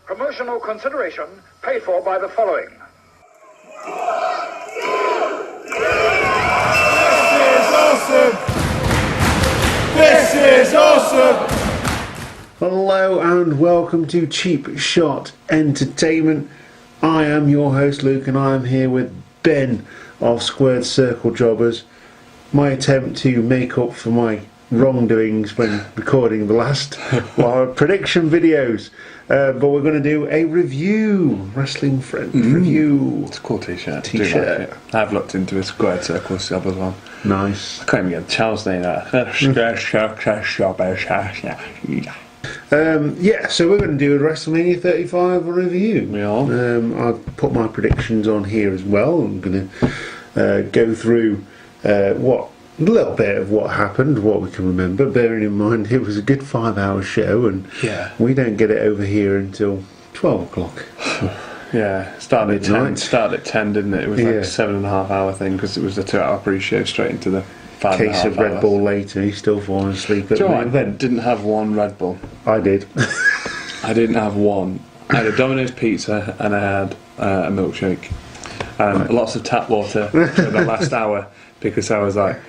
Promotional consideration paid for by the following. This is awesome! Hello and welcome to Cheap Shot Entertainment. I am your host Luke and I am here with Ben of Squared Circle Jobbers. My attempt to make up for my wrongdoings when recording the last prediction videos. But we're going to do a review, Wrestling Friend review. It's a cool t-shirt. Like I've looked into a Squared Circle job as well. Nice. I can't even get the channel's name out. So we're going to do a WrestleMania 35 review. Yeah. I'll put my predictions on here as well. I'm going to go through a little bit of what happened, what we can remember, bearing in mind it was a good 5-hour show and we don't get it over here until 12 o'clock. Yeah, started at 10, didn't it? It was like a 7.5 hour thing because it was a 2 hour pre-show straight into the 5.5 case of Red Bull later, he's still falling asleep at the main event. Didn't have one Red Bull. I did. I didn't have one. I had a Domino's pizza and I had a milkshake. Lots of tap water for the last hour because I was like...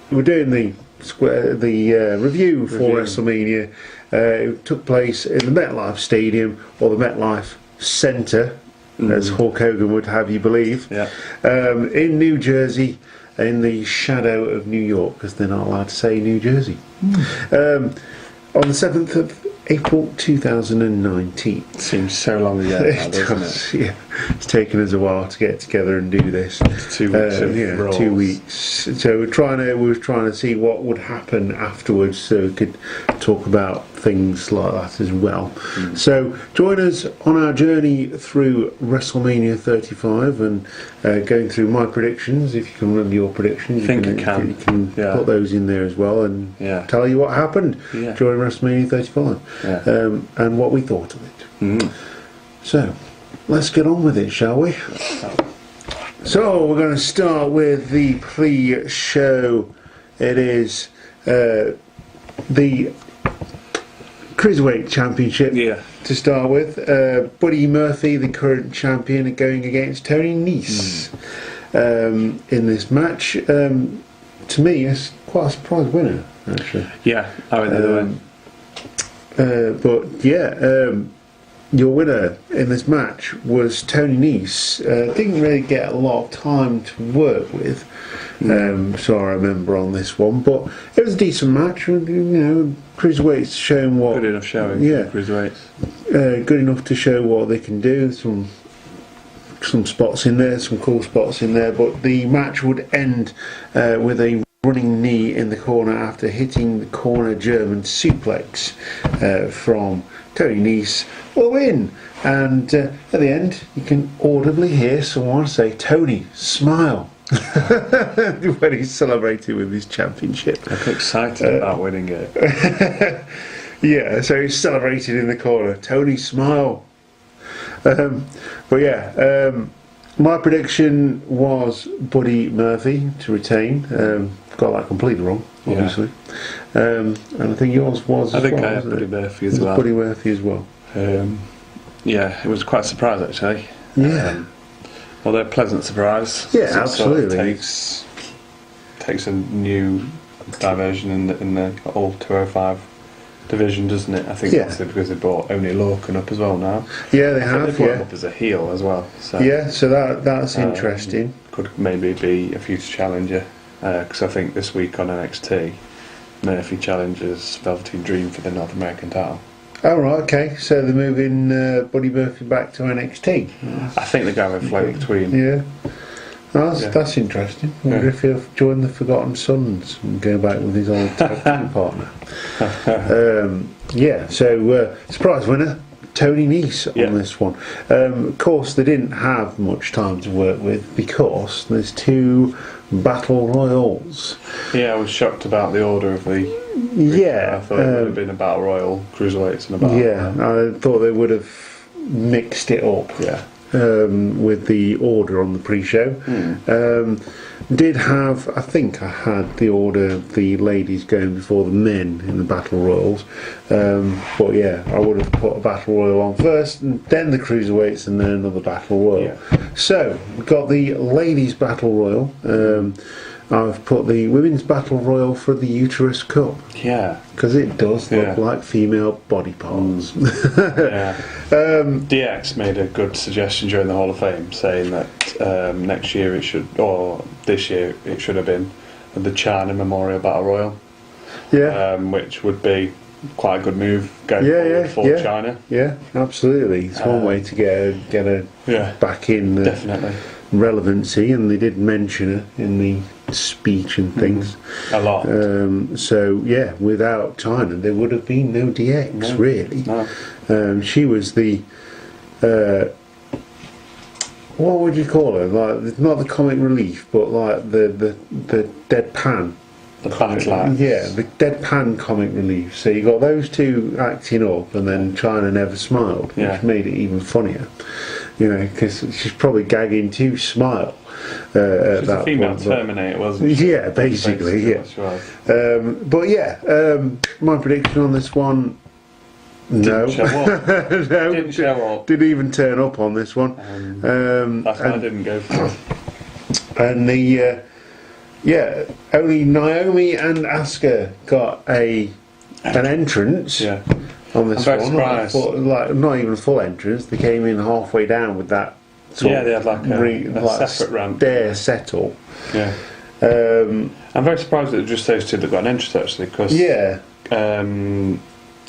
We're doing the review for WrestleMania. It took place in the MetLife Stadium, or the MetLife Centre, as Hulk Hogan would have you believe, in New Jersey, in the shadow of New York, because they're not allowed to say New Jersey. On the 7th of April 2019. Seems so long ago now, doesn't it? Yeah, it's taken us a while to get together and do this. 2 weeks of roles. 2 weeks. So we were trying to see what would happen afterwards, so we could talk about things like that as well. So join us on our journey through WrestleMania 35 and going through my predictions. If you can remember your predictions, you can put those in there as well and tell you what happened during WrestleMania 35. And what we thought of it. So let's get on with it, shall we? So we're going to start with the pre-show. It is the Cruiserweight Championship to start with. Buddy Murphy, the current champion, going against Tony Nese in this match. To me, it's quite a surprise winner, actually. Yeah, I went the other way. Your winner in this match was Tony Nese. Didn't really get a lot of time to work with, so I remember on this one. But it was a decent match. You know, Cruiserweights showing what... Good enough showing for Cruiserweights. Good enough to show what they can do. Some spots in there, some cool spots in there. But the match would end with a running knee in the corner after hitting the corner German suplex from Tony Nese for the win. And at the end you can audibly hear someone say, "Tony, smile," when he's celebrating with his championship. I'm excited about winning it. So he's celebrating in the corner, "Tony, smile." My prediction was Buddy Murphy to retain. Got that completely wrong, obviously. And I think yours was I had Buddy Murphy as well. Buddy Murphy as well. It was quite a surprise actually. Although a pleasant surprise. Yeah, absolutely. Takes a new diversion in the old 205 division, doesn't it? I think that's because they brought Oney Lorcan up as well now. Yeah, they have. They brought him up as a heel as well. So that's interesting. Could maybe be a future challenger. Because I think this week on NXT, Murphy challenges Velveteen Dream for the North American title. Oh right, okay. So they're moving Buddy Murphy back to NXT. I think they're going to float between. Yeah. That's interesting. I wonder if he'll join the Forgotten Sons and go back with his old tag team partner. Surprise winner, Tony Nese on this one. Of course, they didn't have much time to work with because there's 2 battle royals. Yeah, I was shocked about the order of the... I thought it would have been a battle royal, cruiserweights and a battle royal. I thought they would have mixed it up. with the order on the pre-show. Did have, I think I had the order of the ladies going before the men in the Battle Royals. But yeah, I would have put a Battle Royal on first, and then the Cruiserweights, and then another Battle Royal. Yeah. So, we've got the ladies Battle Royal. I've put the women's Battle Royal for the Uterus Cup. Yeah. Because it does look like female body parts. Yeah. DX made a good suggestion during the Hall of Fame, saying that next year it should, or this year it should have been the China Memorial Battle Royal. Yeah. Which would be quite a good move going forward for China. Yeah, absolutely. It's one way to get her back in definitely relevancy, and they did mention her in the speech and things a lot. So yeah, without China there would have been no DX really. No. She was the what would you call her? Like, not the comic relief, but like the deadpan. The backlash. Yeah, the deadpan comic relief. So you got those two acting up, and then China never smiled, which made it even funnier. You know, because she's probably gagging to smile. She's a female Terminator, wasn't she? Yeah, basically, yeah. But yeah, my prediction on this one. No, Didn't show up. Didn't even turn up on this one. That's why I didn't go for it. And the only Naomi and Asuka got an entrance. Yeah. On this I'm one, surprised. not even a full entrance. They came in halfway down with that. They had like a separate ramp. Stair settle. Yeah. I'm very surprised that it was just those two that got an entrance actually, because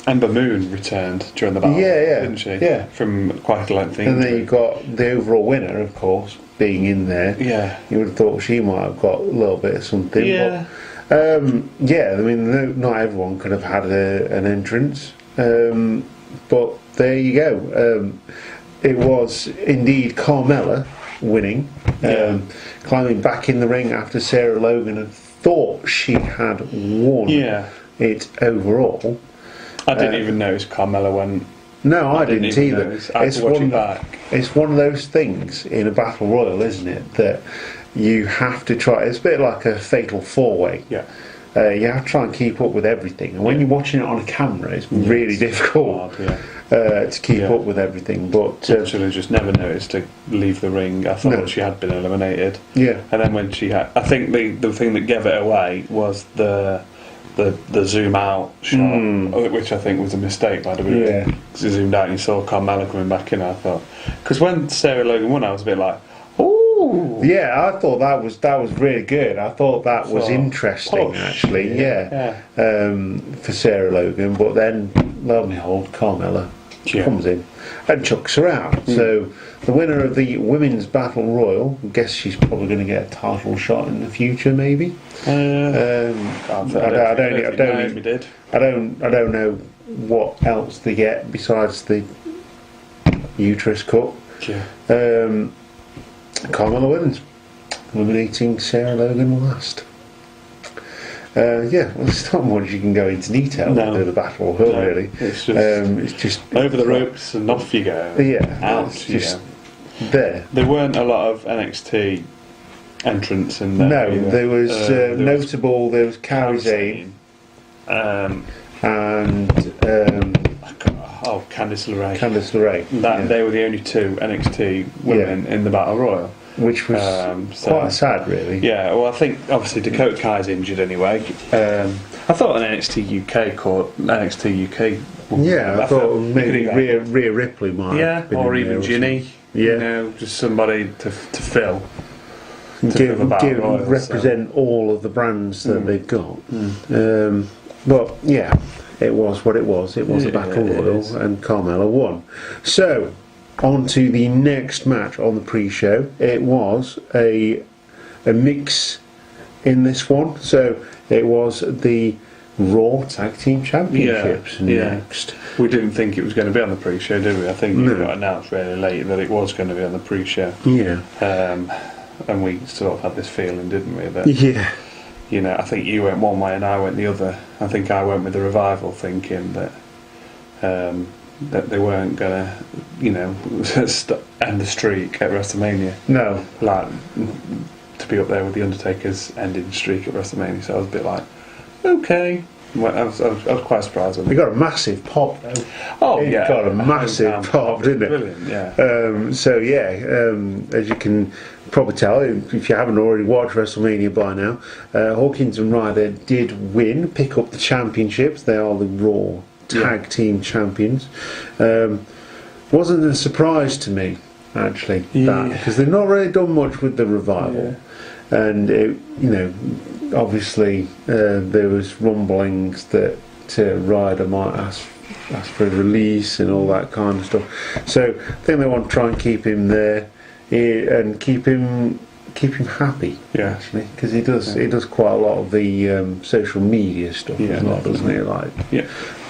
Ember Moon returned during the battle, didn't she? Yeah. From quite a lengthy. And then you got the overall winner, of course, being in there. Yeah. You would have thought she might have got a little bit of something. Yeah. But, I mean, not everyone could have had an entrance. But there you go. It was indeed Carmella winning, climbing back in the ring after Sarah Logan had thought she had won it overall. I didn't even notice Carmella went. No, I didn't either. I had to watch it back. It's one of those things in a battle royal, isn't it, that you have to try. It's a bit like a fatal four-way. Yeah. You have to try and keep up with everything, and when you're watching it on a camera, it's really difficult to keep up with everything. But literally just never noticed to leave the ring. I thought she had been eliminated. Yeah, and then when she had, I think the thing that gave it away was the zoom out shot, which I think was a mistake by WWE. Yeah, because you zoomed out and you saw Carmella coming back in. I thought, because when Sarah Logan won, I was a bit like, ooh. Yeah, I thought that was really good. I thought that was interesting, actually. For Sarah Logan, but then lo and behold, Carmella comes in and chucks her out. So the winner of the women's battle royal, I guess she's probably going to get a title shot in the future, maybe. I don't know what else they get besides the Uterus Cup. Carmella wins, eliminating Sarah Logan last. Well, there's not much you can go into detail with the battle royal, really. It's just over the ropes and off you go. Out you go. There weren't a lot of NXT entrants in there. No, there was notable. There was Kairi Sane, and Candice LeRae. Candice LeRae. They were the only two NXT women in the Battle Royal. Which was quite sad, really. Yeah, well, I think obviously Dakota Kai's injured anyway. I thought an NXT UK I thought maybe Rhea Ripley might have been or even Ginny. Just somebody to fill. Represent all of the brands that they've got. But yeah, it was what it was. It was a battle royal, and Carmella won. So on to the next match on the pre-show. It was a mix in this one. So it was the Raw Tag Team Championships next. We didn't think it was going to be on the pre-show, did we? I think it got announced really late that it was going to be on the pre-show. Yeah. And we sort of had this feeling, didn't we? That, I think you went one way and I went the other. I think I went with the Revival, thinking that that they weren't gonna, end the streak at WrestleMania. No. Like, to be up there with the Undertaker's ending streak at WrestleMania. So I was a bit like, okay. Well, I was quite surprised when They got a massive pop though. Oh It yeah, got a massive pop, didn't it? Brilliant, yeah. As you can probably tell, if you haven't already watched WrestleMania by now, Hawkins and Ryder did pick up the championships. They are the Raw Tag Team Champions. Wasn't a surprise to me, actually, because they've not really done much with the revival. And obviously there was rumblings that Ryder might ask for a release and all that kind of stuff. So I think they want to try and keep him there and keep him happy. Yeah, actually, because he does quite a lot of the social media stuff as well, doesn't he? Like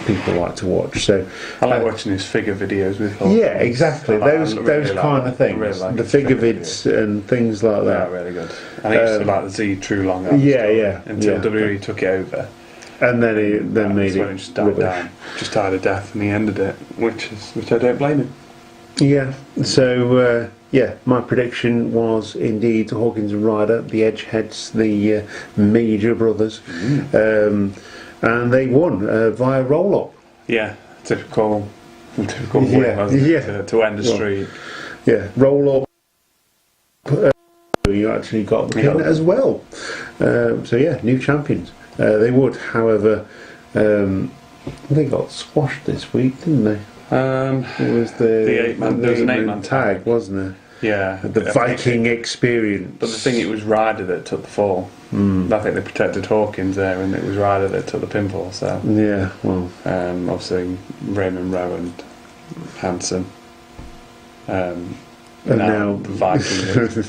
people like to watch. So I like watching his figure videos with. Exactly. Those kind of things. Really like the figure vids and things like that. Yeah, really good. And I used to like the Z True Long Arm. Until WWE took it over. And then he made it just died down. Just died a death, and he ended it, which I don't blame him. Yeah. So my prediction was indeed Hawkins and Ryder, the Edgeheads, the Major Brothers, and they won via roll up. Yeah, typical way to end the streak. Yeah, roll up. You actually got the pin as well. New champions. They would, however, they got squashed this week, didn't they? It was there was an 8-man tag, wasn't there? Yeah, the Viking experience. But the thing, it was Ryder that took the fall. I think they protected Hawkins there, and it was Ryder that took the pinfall. So yeah, well, obviously Raymond Rowe and Hanson. And now the Viking,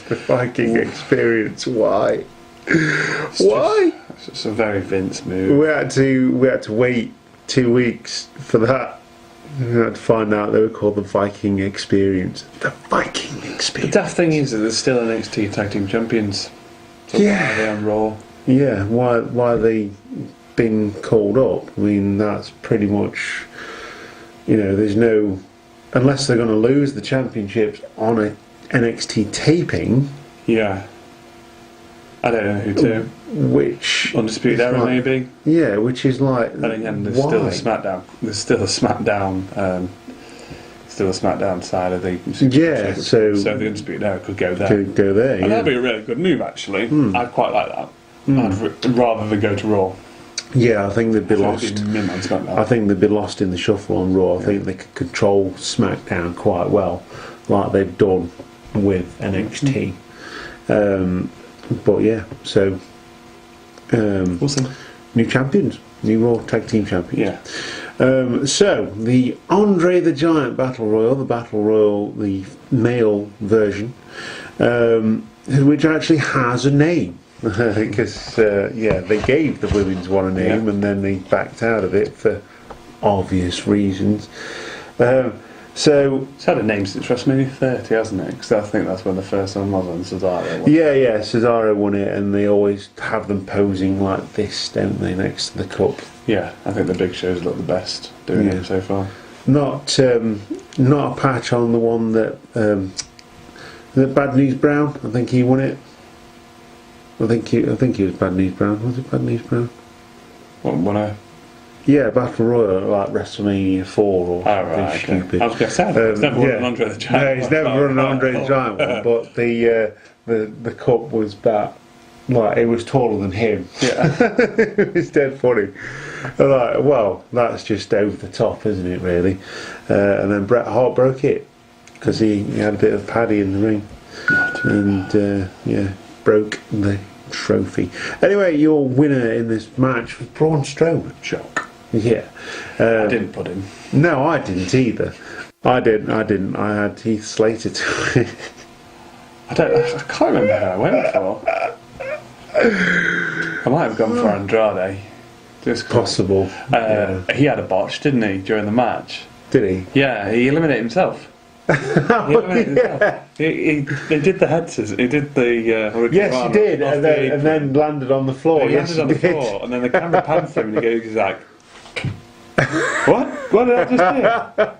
the Viking experience. Why? Why? It's a very Vince move. We had to wait 2 weeks for that. We had to find out they were called the Viking Experience. The Viking Experience. The daft thing is that there's still NXT Tag Team Champions. So why are they on Raw? Yeah, why are they been called up? I mean, that's pretty much, there's no, unless they're going to lose the championships on a NXT taping. Yeah. I don't know who to. Which Undisputed Era, maybe. Yeah, which is like. And again, there's still a SmackDown. There's still a SmackDown. Side of the. Yeah, so the Undisputed Era could go there. Could go there. And that'd be a really good move, actually. I'd quite like that. I'd rather than go to Raw. Yeah, I think they'd be lost. I think they'd be lost in the shuffle on Raw. I think they could control SmackDown quite well, like they've done with NXT. But yeah, so awesome. New champions, new Raw Tag Team Champions. Yeah. So the Andre the Giant Battle Royal, the male version, which actually has a name, because they gave the women's one a name and then they backed out of it for obvious reasons. So it's had a name since WrestleMania 30, hasn't it? Because I think that's when the first one was on Cesaro. Yeah, Cesaro won it, and they always have them posing like this, don't they, next to the cup? Yeah, I think the Big Show's look the best doing it so far. Not a patch on the one that Bad News Brown. I think he won it. I think he was Bad News Brown. Was it Bad News Brown? What won a? Yeah, Battle Royal, like WrestleMania 4 or right, stupid. I was going to say, he's never won an Andre the Giant. No, he's never won an Andre the Giant one, but the cup was it was taller than him. Yeah. It was dead funny. Well, that's just over the top, isn't it, really? And then Bret Hart broke it, because he had a bit of paddy in the ring. And, broke the trophy. Anyway, your winner in this match was Braun Strowman. Shock. Yeah. I didn't put him. No, I didn't either. I didn't. I had Heath Slater to win. I can't remember who I went for. I might have gone for Andrade. Just possible. He had a botch, didn't he, during the match? Did he? Yeah, he eliminated himself. They did the head scissors. He did the yes, he did, and then landed on the floor. He landed on the floor, and then the camera pans him, and he goes, he's like, "What? What did I just do?"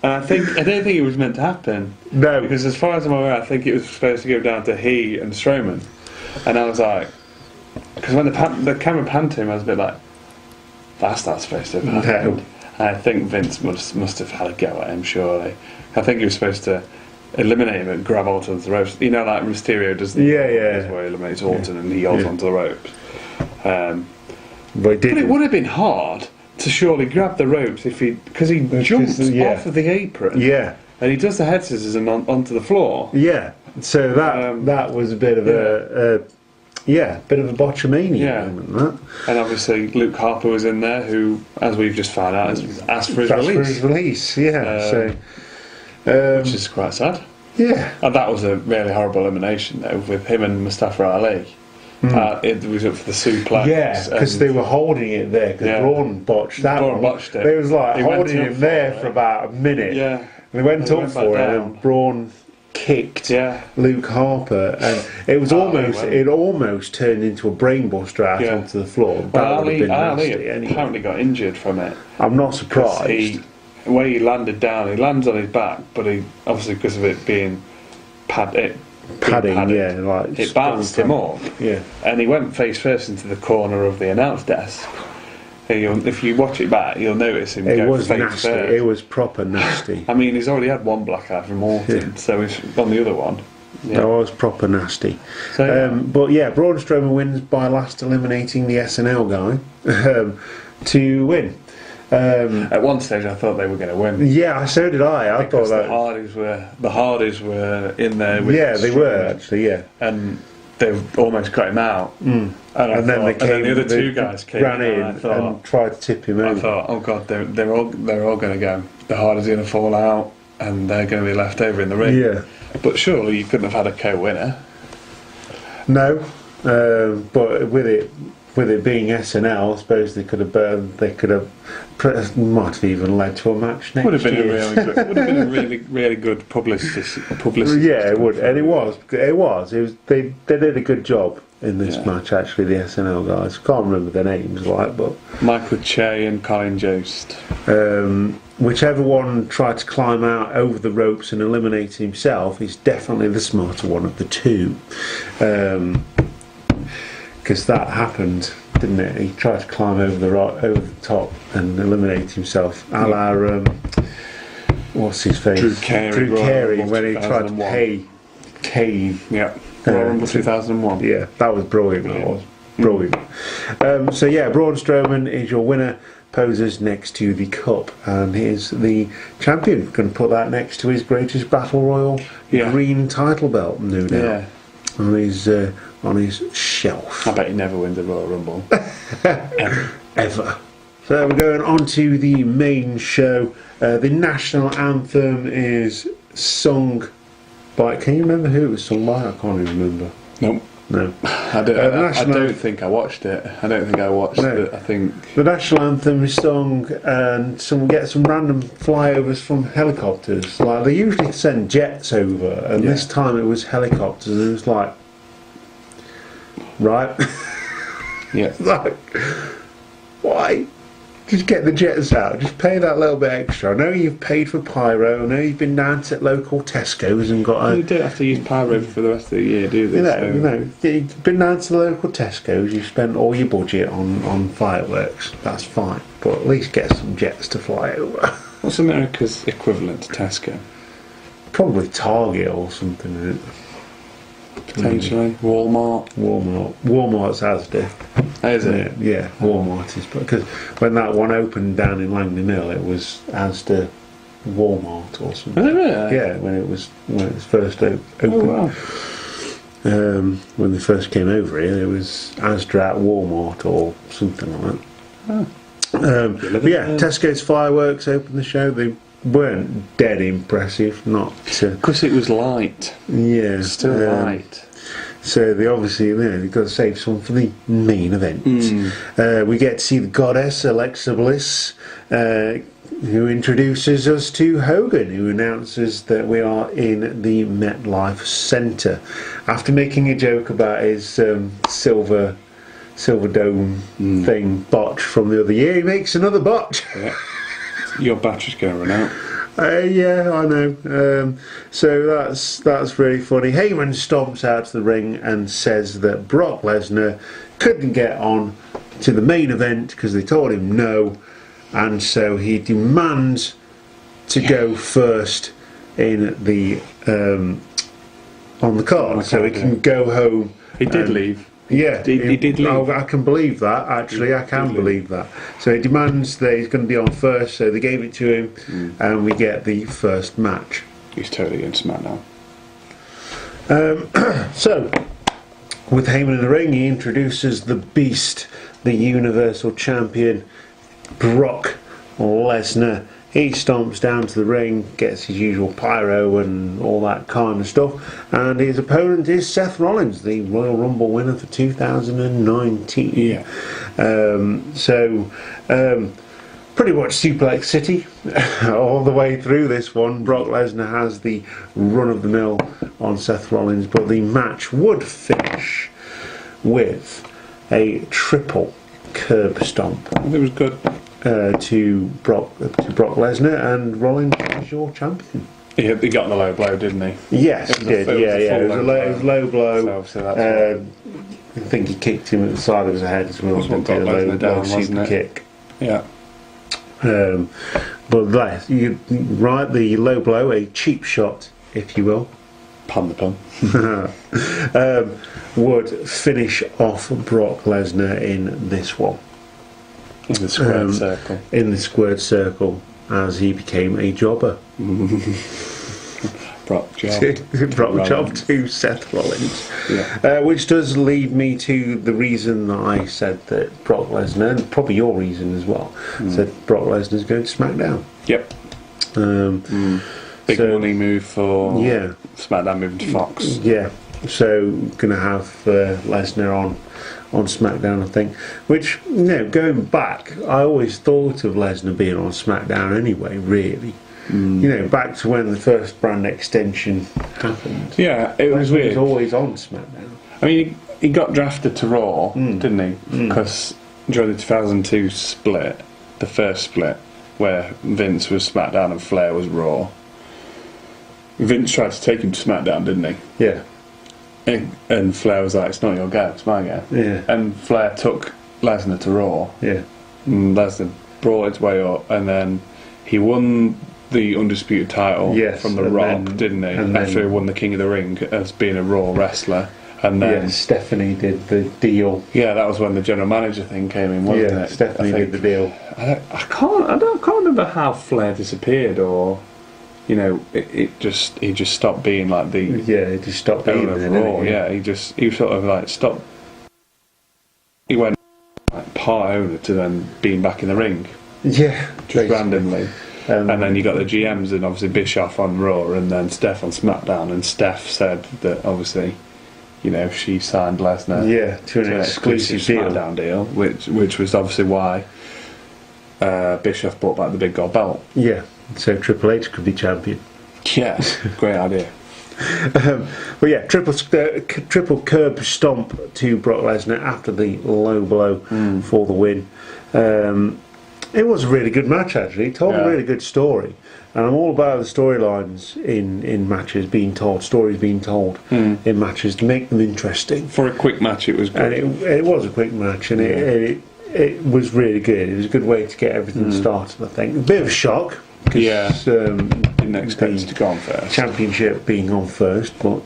And I don't think it was meant to happen. No. Because as far as I'm aware, I think it was supposed to go down to he and Strowman. And I was like, because when the camera panned to him, I was a bit like, that's not supposed to have happened. No. And I think Vince must have had a go at him, surely. I think he was supposed to eliminate him and grab onto the ropes. You know, like Mysterio does the where he eliminates Orton and he holds onto the ropes. But it would have been hard to surely grab the ropes because he jumps off of the apron. Yeah. And he does the head scissors and onto the floor. Yeah. So that was a bit of a bit of a botchamania moment, that. And obviously Luke Harper was in there, who, as we've just found out, has asked for his release. Which is quite sad. Yeah. And that was a really horrible elimination, though, with him and Mustafa Ali. It was up for the suplex. Yeah, because they were holding it there, because Braun botched that one. Botched it. They was like holding him there for about a minute. Yeah. And they went up for it, and Braun kicked Luke Harper, and it was almost turned into a brainbuster out onto the floor. That would have been nasty anyway. Apparently got injured from it. I'm not surprised. The way he landed down, he lands on his back, but he obviously, because of it being padding, like it bounced him up. Yeah, and he went face first into the corner of the announce desk. And if you watch it back, you'll notice him go face nasty. first. It was proper nasty. I mean, he's already had one black eye from Orton, so he's on the other one. That was proper nasty. So, but Braun Strowman wins by last eliminating the SNL guy to win. At one stage, I thought they were going to win. Yeah, so did I. I thought that the Hardys were in there. With they were actually. Yeah, and they almost got him out. And then the other two guys ran in and tried to tip him over. I thought, oh god, they're all going to go. The Hardys are going to fall out, and they're going to be left over in the ring. Yeah, but surely you couldn't have had a co-winner. No, but with it being SNL, I suppose they could have might have even led to a match next would have been year. a really good publicity. Yeah, it would, and it was. They did a good job in this match. Actually, the SNL guys, can't remember their names, but Michael Che and Colin Jost. Whichever one tried to climb out over the ropes and eliminate himself is definitely the smarter one of the two. Because that happened, didn't it? He tried to climb over the top and eliminate himself, a la what's his face? Drew Carey when he tried to pay Kane. Yeah, Royal Rumble 2001. Yeah, that was brilliant. That was brilliant. Braun Strowman is your winner. Poses next to the cup, and here's the champion. Going to put that next to his greatest battle royal green title belt, no doubt, on his shelf. I bet he never wins a Royal Rumble. Ever. So we're going on to the main show. The national anthem is sung by... Can you remember who it was sung by? I can't even remember. Nope. No. I don't think I watched it. I don't think I watched it. I think... The national anthem is sung, and someone gets some random flyovers from helicopters. Like, they usually send jets over, and this time it was helicopters, and it was like... Right? Yeah. Like, why? Just get the jets out. Just pay that little bit extra. I know you've paid for pyro. I know you've been down to local Tesco's and got a... You don't have to use pyro for the rest of the year, do they? You've been down to the local Tesco's. You've spent all your budget on fireworks. That's fine. But at least get some jets to fly over. What's America's equivalent to Tesco? Probably Target or something, isn't it? Potentially. Walmart's Asda. Is it? Yeah, Walmart is. Because when that one opened down in Langley Mill, it was Asda Walmart or something. Was it really? Yeah, when it was first opened. Oh, wow. When they first came over here, it was Asda at Walmart or something like that. Oh. Tesco's fireworks opened the show. They weren't dead impressive, not because it was light. Yeah, still light. So they obviously, they've got to save some for the main event. We get to see the goddess Alexa Bliss, who introduces us to Hogan, who announces that we are in the MetLife Centre. After making a joke about his silver dome thing botch from the other year, he makes another botch. Yeah. Your battery's going to run out. Yeah, I know. So that's really funny. Heyman stomps out to the ring and says that Brock Lesnar couldn't get on to the main event because they told him no, and so he demands to go first in the on the card, so he can go home. He did leave. Yeah, he did leave. Oh, I can believe that. Actually, I can believe that. So he demands that he's going to be on first. So they gave it to him, and we get the first match. He's totally in SmackDown. So, with Heyman in the ring, he introduces the Beast, the Universal Champion, Brock Lesnar. He stomps down to the ring, gets his usual pyro and all that kind of stuff, and his opponent is Seth Rollins, the Royal Rumble winner for 2019. Yeah. Pretty much Suplex City all the way through this one. Brock Lesnar has the run-of-the-mill on Seth Rollins, but the match would finish with a triple curb stomp. It was good. To Brock Lesnar, and Rollins is your champion. He got the low blow, didn't he? Yes, he did. It was a low blow. So that's I think he kicked him at the side of his head as well. That's what got Lesnar down, wasn't it? Kick. Yeah. But that, the low blow, a cheap shot, if you will. Pun the pun. Would finish off Brock Lesnar in this one. In the squared circle. In the squared circle, as he became a jobber. Brock job. Brock job to Seth Rollins. Yeah. Which does lead me to the reason that I said that Brock Lesnar, and probably your reason as well, said Brock Lesnar's going to SmackDown. Yep. Big money move for SmackDown moving to Fox. Yeah. So going to have Lesnar on SmackDown, I think. Which, going back, I always thought of Lesnar being on SmackDown anyway, really. Back to when the first brand extension happened. Yeah, it was weird. He was always on SmackDown. I mean, he got drafted to Raw, didn't he? Because during the 2002 split, the first split, where Vince was SmackDown and Flair was Raw, Vince tried to take him to SmackDown, didn't he? Yeah. And Flair was like, it's not your go, it's my go. Yeah. And Flair took Lesnar to Raw. Yeah. And Lesnar brought his way up, and then he won the Undisputed title from The Rock, didn't he? After he won the King of the Ring as being a Raw wrestler. And then Stephanie did the deal. Yeah, that was when the general manager thing came in, wasn't it? Yeah, Stephanie did the deal. I can't remember how Flair disappeared, or he just stopped being like the he just stopped being Raw. He sort of like stopped. He went like part owner to then being back in the ring. Yeah, just randomly. And then you got the GMs and obviously Bischoff on Raw and then Steph on SmackDown, and Steph said that obviously, she signed Lesnar to an exclusive SmackDown deal, which was obviously why Bischoff brought back the big gold belt. Yeah, so Triple H could be champion. Yeah, great idea. Triple curb stomp to Brock Lesnar after the low blow for the win. It was a really good match, actually. It told a really good story. And I'm all about the storylines in matches being told, stories being told in matches to make them interesting. For a quick match, it was good. And it was a quick match, and it was really good. It was a good way to get everything started, I think. A bit of a shock. Didn't expect it to go on first. Championship being on first, but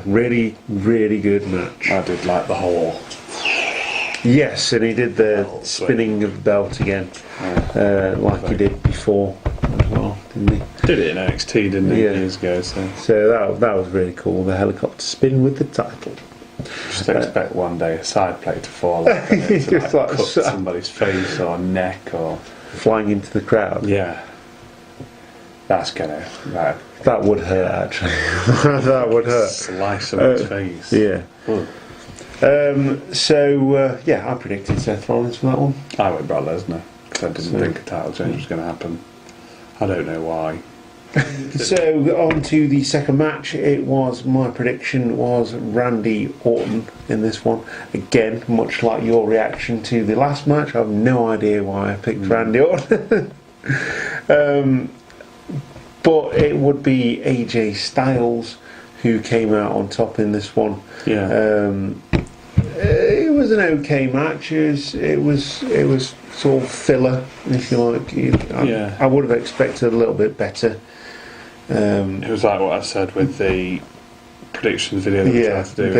really, really good match. I did like the whole. Yes, and he did the spinning of the belt again, like he did before as well, didn't he? Did it in NXT, didn't he, years ago? So that was really cool. The helicopter spin with the title. Just expect one day a side plate to fall off and it to cut somebody's face or neck or flying into the crowd. Yeah, that's gonna. That would hurt, actually. That would hurt. Slice someone's face. Yeah. I predicted Seth Rollins for that one. I went Brock Lesnar because I didn't think a title change was going to happen. I don't know why. So on to the second match. My prediction was Randy Orton in this one. Again, much like your reaction to the last match, I have no idea why I picked Randy Orton. But it would be AJ Styles who came out on top in this one. Yeah. It was an okay match. It was sort of filler, if you like. I would have expected a little bit better. It was like what I said with the predictions video that we tried to do.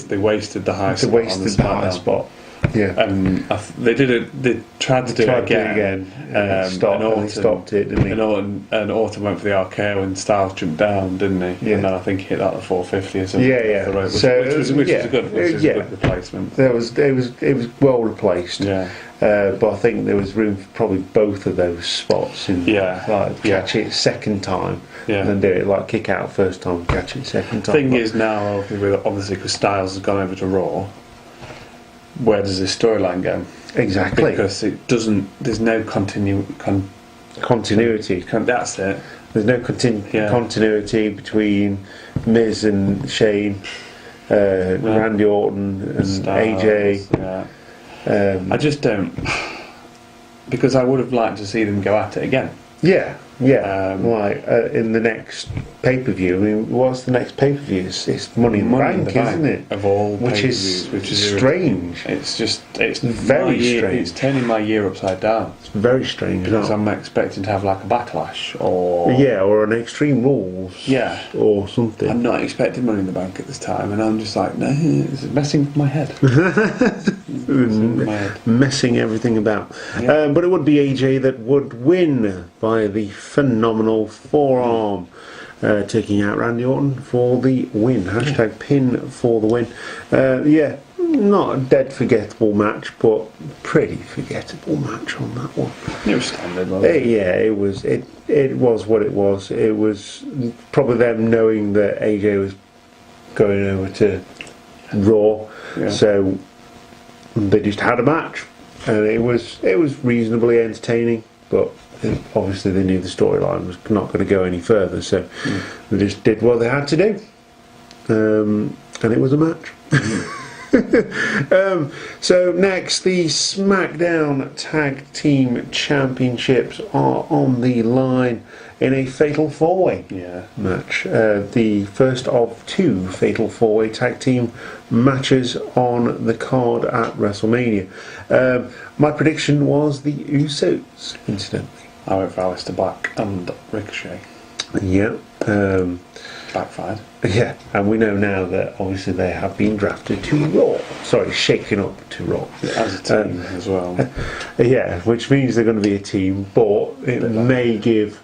They wasted the high spot. They wasted the high spot. Yeah, and they did it. They tried to do it again. And stopped it, didn't he? And Orton went for the RKO and Styles jumped down, didn't he? Yeah. And then I think he hit that the 450 or something. Yeah. Which was a good replacement. It was well replaced. Yeah. But I think there was room for probably both of those spots in catch it second time and then do it like kick out first time, catch it second time. Thing is now, obviously because Styles has gone over to Raw, where does this storyline go? Exactly. Because it doesn't, there's no continuity. That's it. There's no continuity between Miz and Shane, Randy Orton and Styles, AJ. Yeah. I just don't, because I would have liked to see them go at it again. Yeah. In the next pay-per-view. I mean, what's the next pay-per-view? It's Money in the Bank, isn't it? Of all which is strange. It's very strange. It's turning my year upside down. It's very strange. Because I'm expecting to have like a backlash or an Extreme Rules. Yeah. Or something. I'm not expecting Money in the Bank at this time, and I'm just like, no, this is messing with my head. Messing everything about. Yeah. But it would be AJ that would win by the phenomenal forearm, taking out Randy Orton for the win. # pin for the win. Not a dead forgettable match, but pretty forgettable match on that one. It was standard, wasn't it? It was. It was what it was. It was probably them knowing that AJ was going over to Raw, so they just had a match, and it was reasonably entertaining, but obviously they knew the storyline was not going to go any further, so they just did what they had to do, and it was a match. So next, the SmackDown Tag Team Championships are on the line in a Fatal 4-Way match. The first of 2 Fatal 4-Way Tag Team matches on the card at WrestleMania. My prediction was the Usos, incidentally. I went for Aleister Black and Ricochet. Yeah. Backfired. Yeah, and we know now that obviously they have been drafted to Raw. Sorry, shaken up to Raw. As a team as well. Which means they're going to be a team, but it may give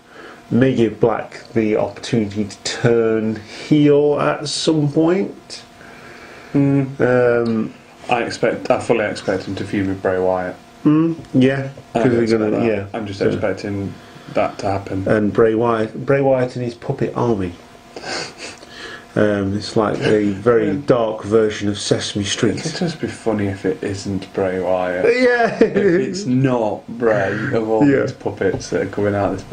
Black the opportunity to turn heel at some point. I fully expect him to feud with Bray Wyatt. Because they're going to. I'm just expecting that to happen. And Bray Wyatt and his puppet army. It's like a very dark version of Sesame Street. It'd just be funny if it isn't Bray Wyatt. Yeah. If it's not Bray of all these puppets that are coming out.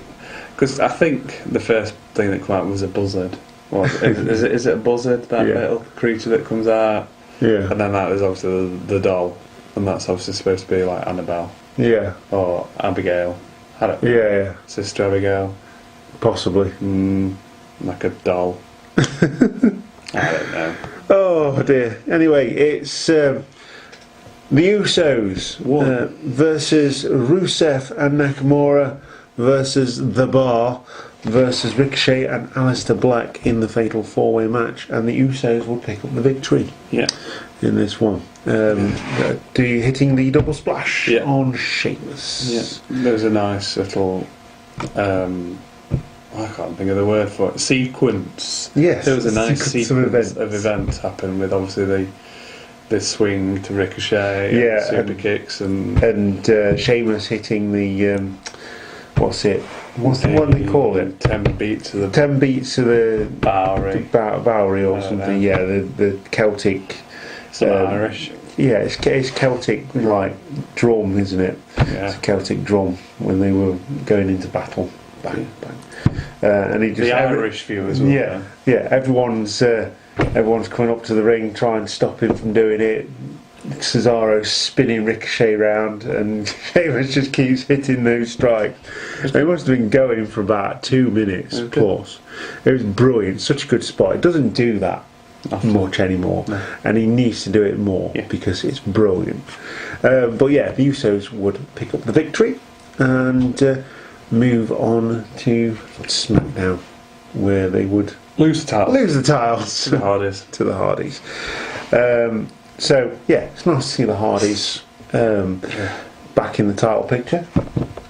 Because I think the first thing that came out was a buzzard. Is it a buzzard, that little creature that comes out? Yeah. And then that was obviously the doll. And that's obviously supposed to be like Annabelle. Yeah. Or Abigail. Sister Abigail. Possibly. Like a doll. I don't know. Oh dear. Anyway, it's the Usos versus Rusev and Nakamura versus The Bar versus Ricochet and Aleister Black in the Fatal 4-Way match, and the Usos will pick up the victory. Yeah. In this one, hitting the double splash on Sheamus. Yeah, there was a nice little. I can't think of the word for it. Sequence. Yes, there was a nice sequence of events happen with obviously the swing to Ricochet, super kicks, and Sheamus hitting the what's the one they call it? 10 beats of the Bowery or something. Yeah, the Celtic. It's Irish. Yeah, it's Celtic like drum, isn't it? Yeah. It's a Celtic drum when they were going into battle. Bang, bang. And he just the Irish view as well. Yeah. Everyone's coming up to the ring trying to stop him from doing it. Cesaro spinning Ricochet round, and Sheamus just keeps hitting those strikes. It must have been going for about 2 minutes plus. It was brilliant, such a good spot. It doesn't do that much anymore, and he needs to do it more because it's brilliant. But yeah, the Usos would pick up the victory and move on to SmackDown, where they would lose the titles to the Hardys. So yeah, it's nice to see the Hardys back in the title picture.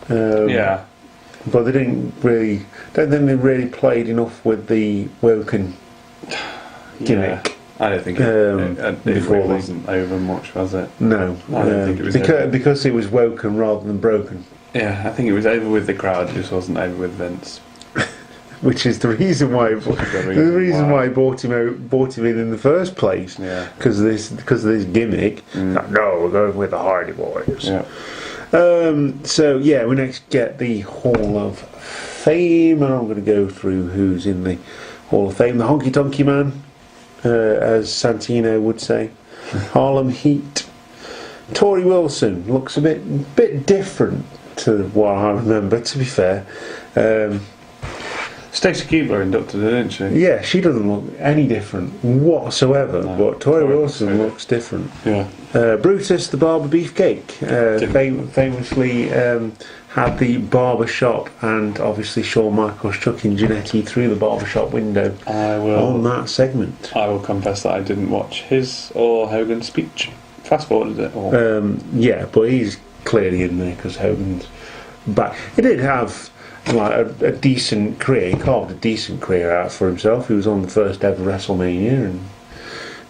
But they don't think they really played enough with the Woken gimmick. I don't think it really wasn't over much, was it? No, I don't think it was because it was Woken rather than broken. Yeah, I think it was over with the crowd, just wasn't over with Vince. Which is the reason why I brought him in the first place. Because of this gimmick. Like, no, we're going with the Hardy Boys. Yeah. So yeah, we next get the Hall of Fame, and I'm going to go through who's in the Hall of Fame. The Honky Tonky Man, as Santino would say. Harlem Heat. Tori Wilson looks a bit different to what I remember, to be fair. Stacey Keebler inducted her, didn't she? Yeah, she doesn't look any different whatsoever, but Tori Wilson looks different. Yeah. Brutus the Barber Beefcake famously had the barber shop, and obviously Shawn Michaels chucking Jannetty through the barber shop window on that segment. I will confess that I didn't watch his or Hogan's speech. Fast forwarded it all. Yeah, but he's clearly in there because Hogan's back. He did have like a decent career. He carved a decent career out for himself. He was on the first ever WrestleMania, and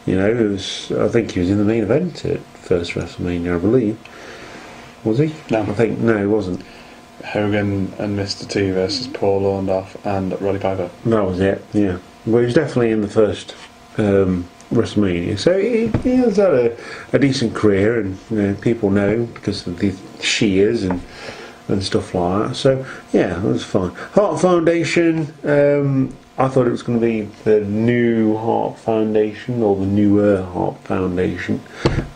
I think he was in the main event at first WrestleMania, I believe. Was he? No, he wasn't. Hogan and Mr. T versus Paul Orndorff and Roddy Piper. That was it. Yeah, well, he was definitely in the first WrestleMania. So he has had a decent career, and people know him because of the shears and stuff like that. So yeah, it was fine. Heart Foundation, I thought it was going to be the new Heart Foundation or the newer Heart Foundation,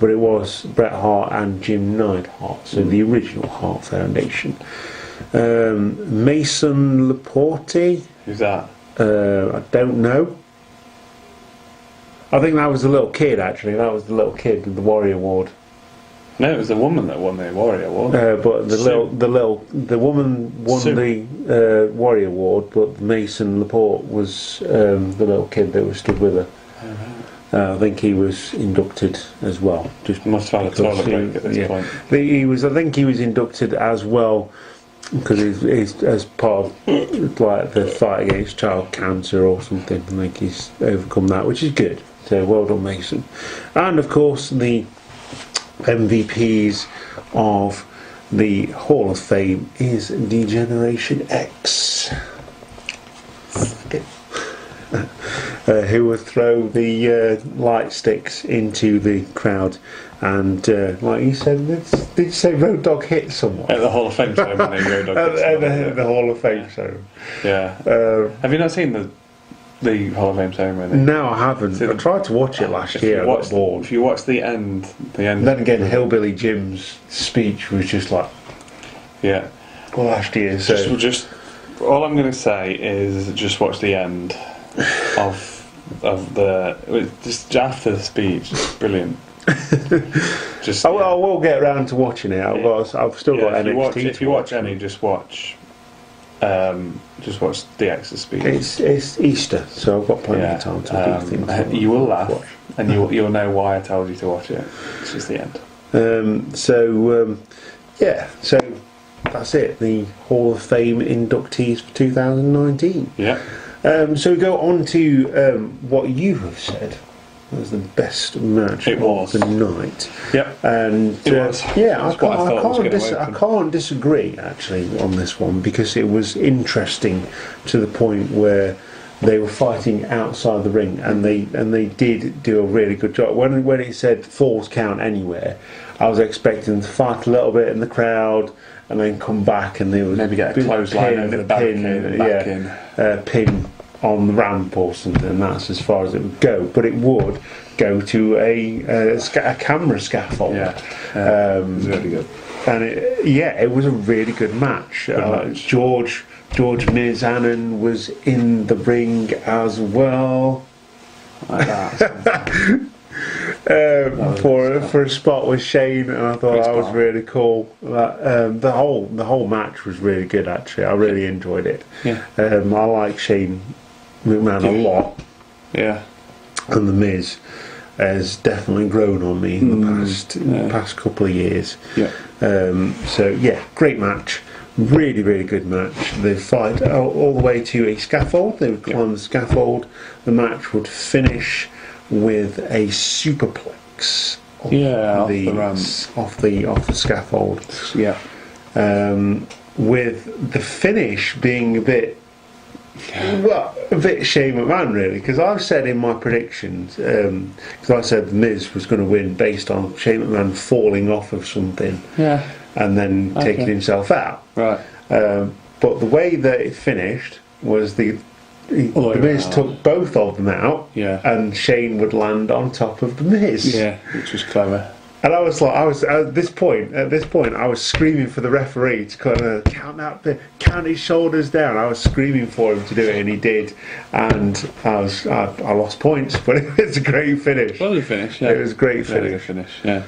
but it was Bret Hart and Jim Neidhart, so the original Heart Foundation. Mason Laporte. Who's that? I don't know. I think that was the little kid, actually. That was the little kid with the Warrior Award. No, it was the woman that won the Warrior Award. But the woman won the Warrior Award, but Mason Laporte was the little kid that was stood with her. I think he was inducted as well. Just must have had a toilet break at this point. I think he was inducted as well because he's as part of like the fight against child cancer or something. I think he's overcome that, which is good. So well done, Mason. And of course the MVPs of the Hall of Fame is D-Generation X, who would throw the light sticks into the crowd, and like you said, did you say Road Dogg hit someone? At the Hall of Fame ceremony, Road Dogg hit someone. At the Hall of Fame ceremony. Yeah. Have you not seen the Hall of Fame ceremony? No, I haven't. I tried to watch it last year. I got bored. If you watch the end. Then again, Hillbilly Jim's speech was just like, last year. So just all I'm going to say is just watch the end of just after the speech. It's brilliant. I will get around to watching it. I've still got NXT. If you watch any, just watch the X's speech. It's Easter, so I've got plenty of time to do things. You will laugh, and you'll know why I told you to watch it. It's just the end. So that's it. The Hall of Fame inductees for 2019. Yeah. So we go on to what you have said was the best match of the night. Yep. And it was. I can't disagree actually on this one, because it was interesting to the point where they were fighting outside the ring, and they did do a really good job. When it said Falls Count Anywhere, I was expecting to fight a little bit in the crowd and then come back, and they would maybe get a clothesline over the barricade and back in. Pin on the ramp or something, and that's as far as it would go. But it would go to a camera scaffold. Yeah, it was really good. And it was a really good match. George Mirzanin was in the ring as well. Like that. For a spot with Shane, and I thought that was really cool. The whole match was really good. Actually, I really enjoyed it. Yeah. I like Shane McMahon a lot. Yeah. And the Miz has definitely grown on me in the past couple of years. Yeah. So yeah, great match. Really, really good match. They fight all the way to a scaffold. They would climb the scaffold. The match would finish with a superplex off the scaffold. Yeah. With the finish being a bit Shane McMahon, really, because I've said in my predictions, because I said The Miz was going to win based on Shane McMahon falling off of something, and then taking himself out. Right. But the way that it finished was the Miz took both of them out, and Shane would land on top of the Miz. Yeah, which was clever. And I was like, at this point, I was screaming for the referee to kind of count his shoulders down. I was screaming for him to do it, and he did. And I lost points, but it was a great finish. Well, the finish, yeah. It was a great Very finish. good finish, yeah.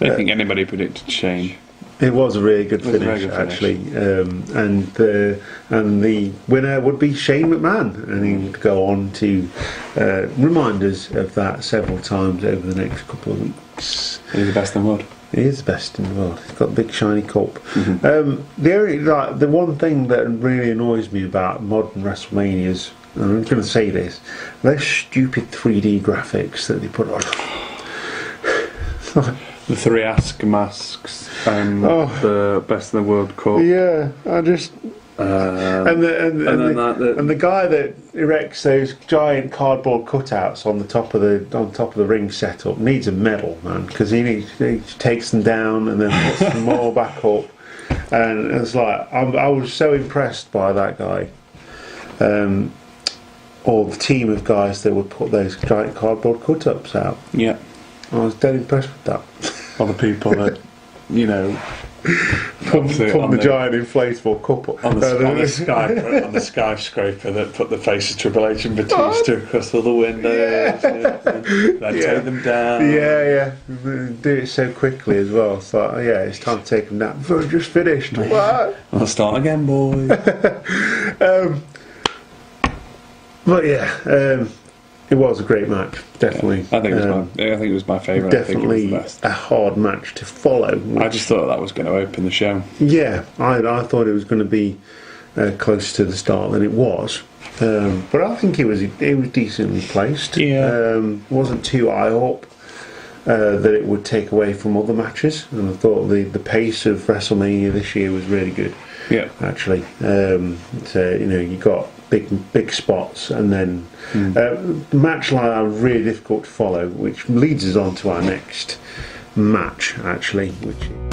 I don't think anybody predicted Shane. It was a really good finish, actually, and the winner would be Shane McMahon, and he would go on to remind us of that several times over the next couple of weeks. He's the best in the world. He is the best in the world. He's got a big shiny cup. The one thing that really annoys me about modern WrestleManias, and I'm going to say this, those stupid 3D graphics that they put on. The 3 Ask masks and the Best in the World Cup. Yeah, I just and the guy that erects those giant cardboard cutouts on the top of the ring setup needs a medal, man, because he takes them down and then puts them all back up, and it's like I was so impressed by that guy, or the team of guys that would put those giant cardboard cut-ups out. Yeah, I was dead impressed with that. Or the people that, pump the giant inflatable cup on the skyscraper that put the face of Triple H and Batista across all the windows. They'd take them down. Yeah. Do it so quickly as well. It's like, it's time to take them down. We've just finished. What? I'll start again, boys. It was a great match, definitely. I think it was my favourite. Definitely a hard match to follow. I just thought that was going to open the show. Yeah, I thought it was going to be closer to the start than it was, but I think it was decently placed. Yeah, wasn't too high up that it would take away from other matches, and I thought the pace of WrestleMania this year was really good. Yeah, actually, so you got big spots, and then the match like that are really difficult to follow, which leads us on to our next match, actually, which is